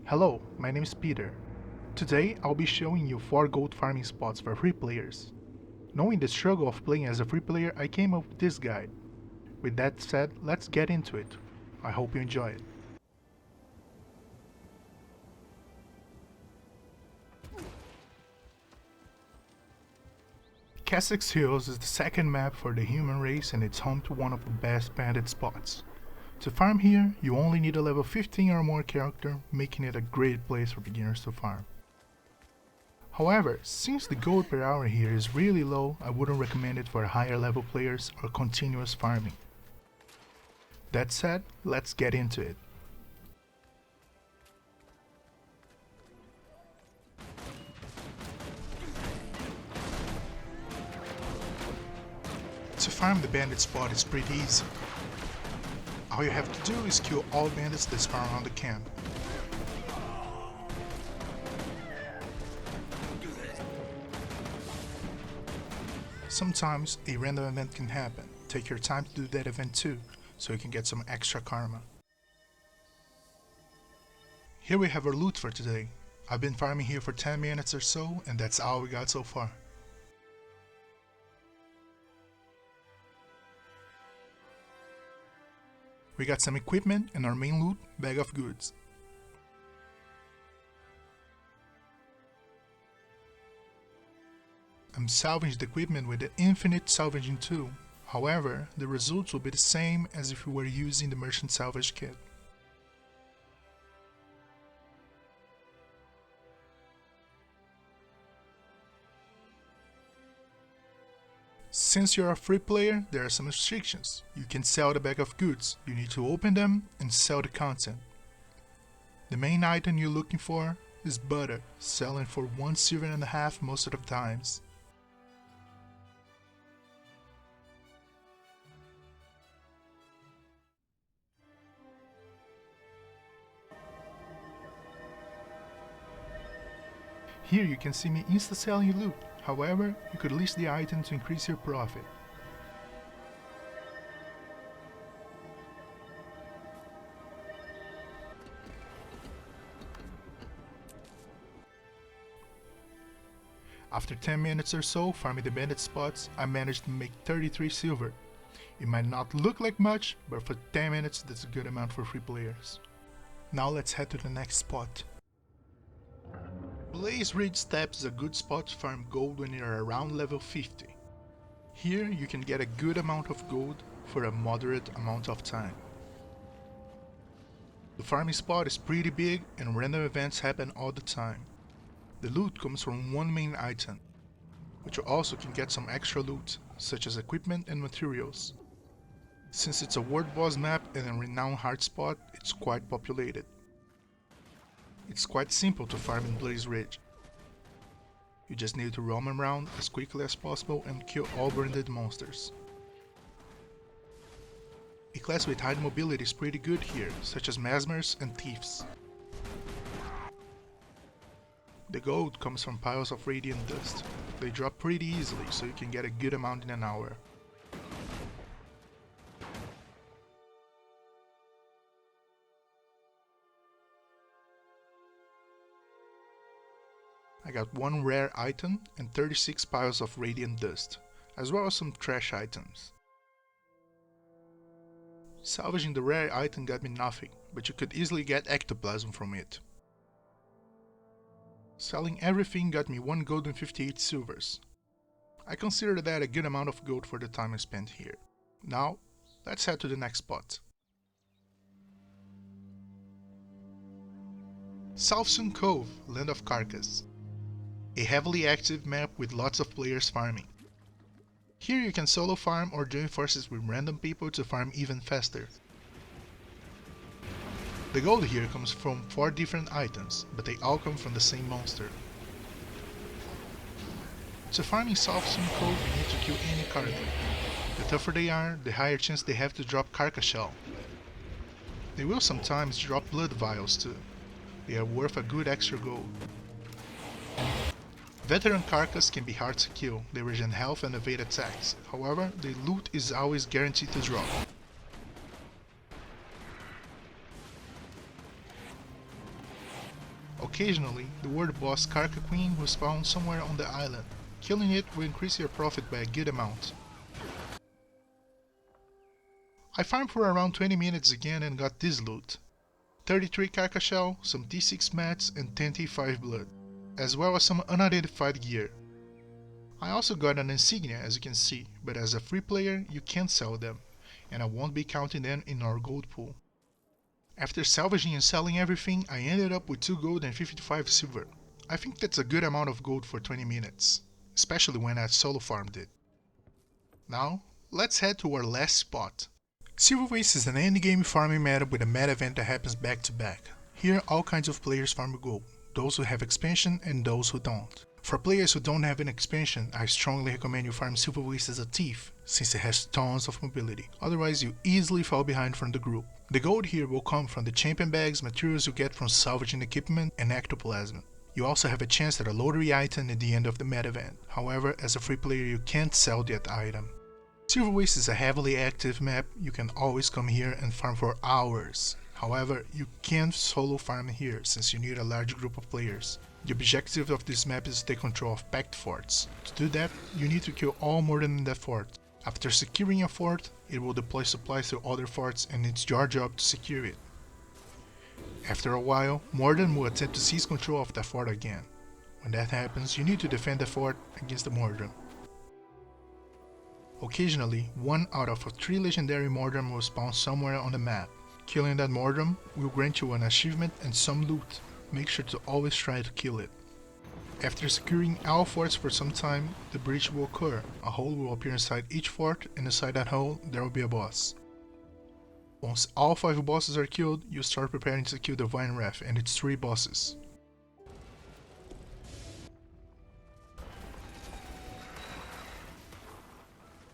Hello, my name is Peter. Today I'll be showing you 4 gold farming spots for free players. Knowing the struggle of playing as a free player, I came up with this guide. With that said, let's get into it. I hope you enjoy it. Kessex Hills is the second map for the human race and it's home to one of the best bandit spots. To farm here, you only need a level 15 or more character, making it a great place for beginners to farm. However, since the gold per hour here is really low, I wouldn't recommend it for higher level players or continuous farming. That said, let's get into it. To farm the bandit spot is pretty easy. All you have to do is kill all bandits that spawn around the camp. Sometimes a random event can happen. Take your time to do that event too, so you can get some extra karma. Here we have our loot for today. I've been farming here for 10 minutes or so, and that's all we got so far. We got some equipment and our main loot, bag of goods. I'm salvaging the equipment with the infinite salvaging tool. However, the results will be the same as if we were using the merchant salvage kit. Since you're a free player, there are some restrictions. You can sell the bag of goods, you need to open them and sell the content. The main item you're looking for is butter, selling for 1 silver and a half most of the times. Here you can see me insta-selling loot. However, you could list the item to increase your profit. After 10 minutes or so farming the bandit spots, I managed to make 33 silver. It might not look like much, but for 10 minutes that's a good amount for free players. Now let's head to the next spot. Blazeridge Steppes is a good spot to farm gold when you're around level 50. Here you can get a good amount of gold for a moderate amount of time. The farming spot is pretty big and random events happen all the time. The loot comes from one main item, but you also can get some extra loot, such as equipment and materials. Since it's a world boss map and a renowned hard spot, it's quite populated. It's quite simple to farm in Blazeridge. You just need to roam around as quickly as possible and kill all branded monsters. A class with high mobility is pretty good here, such as mesmers and thieves. The gold comes from piles of radiant dust. They drop pretty easily, so you can get a good amount in an hour. I got 1 rare item and 36 piles of radiant dust, as well as some trash items. Salvaging the rare item got me nothing, but you could easily get ectoplasm from it. Selling everything got me 1 gold and 58 silvers. I consider that a good amount of gold for the time I spent here. Now, let's head to the next spot. Southsun Cove, Land of Carcass. A heavily active map with lots of players farming. Here you can solo farm or join forces with random people to farm even faster. The gold here comes from 4 different items, but they all come from the same monster. To farm in Southsun Cove you need to kill any character. The tougher they are, the higher chance they have to drop carcass shell. They will sometimes drop blood vials too. They are worth a good extra gold. Veteran carcass can be hard to kill, they regen health and evade attacks, however, the loot is always guaranteed to drop. Occasionally, the world boss Karka Queen will spawn somewhere on the island. Killing it will increase your profit by a good amount. I farmed for around 20 minutes again and got this loot. 33 Karka shell, some T6 mats and 10 T5 blood, as well as some unidentified gear. I also got an insignia as you can see, but as a free player you can't sell them, and I won't be counting them in our gold pool. After salvaging and selling everything, I ended up with 2 gold and 55 silver. I think that's a good amount of gold for 20 minutes, especially when I solo farmed it. Now, let's head to our last spot. Silverwastes is an endgame farming meta with a meta event that happens back to back. Here all kinds of players farm gold, those who have expansion and those who don't. For players who don't have an expansion, I strongly recommend you farm Silverwastes as a thief, since it has tons of mobility, otherwise you easily fall behind from the group. The gold here will come from the champion bags, materials you get from salvaging equipment, and ectoplasm. You also have a chance at a lottery item at the end of the meta event, however as a free player you can't sell that item. Silverwastes is a heavily active map, you can always come here and farm for hours. However, you can't solo farm here since you need a large group of players. The objective of this map is to take control of packed forts. To do that, you need to kill all Morden in that fort. After securing a fort, it will deploy supplies to other forts and it's your job to secure it. After a while, Morden will attempt to seize control of that fort again. When that happens, you need to defend the fort against the Morden. Occasionally, 1 out of 3 legendary Morden will spawn somewhere on the map. Killing that Morden will grant you an achievement and some loot. Make sure to always try to kill it. After securing all forts for some time, the breach will occur. A hole will appear inside each fort, and inside that hole there will be a boss. Once all 5 bosses are killed, you start preparing to kill the Vine Wrath and its 3 bosses.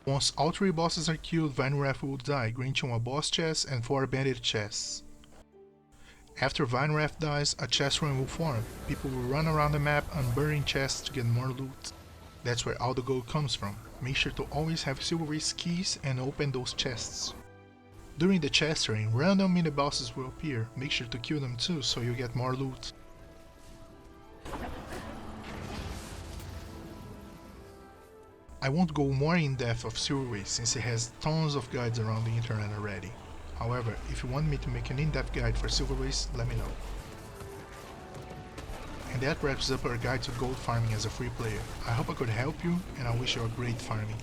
Once all 3 bosses are killed, Vine Wrath will die, granting you a boss chest and 4 bandit chests. After Vine Wrath dies, a chest run will form. People will run around the map unburying chests to get more loot. That's where all the gold comes from. Make sure to always have Silverwastes keys and open those chests. During the chest rain, random mini bosses will appear. Make sure to kill them too so you get more loot. I won't go more in depth of Silverwastes since it has tons of guides around the internet already. However, if you want me to make an in-depth guide for Silverwastes, let me know. And that wraps up our guide to gold farming as a free player. I hope I could help you and I wish you a great farming.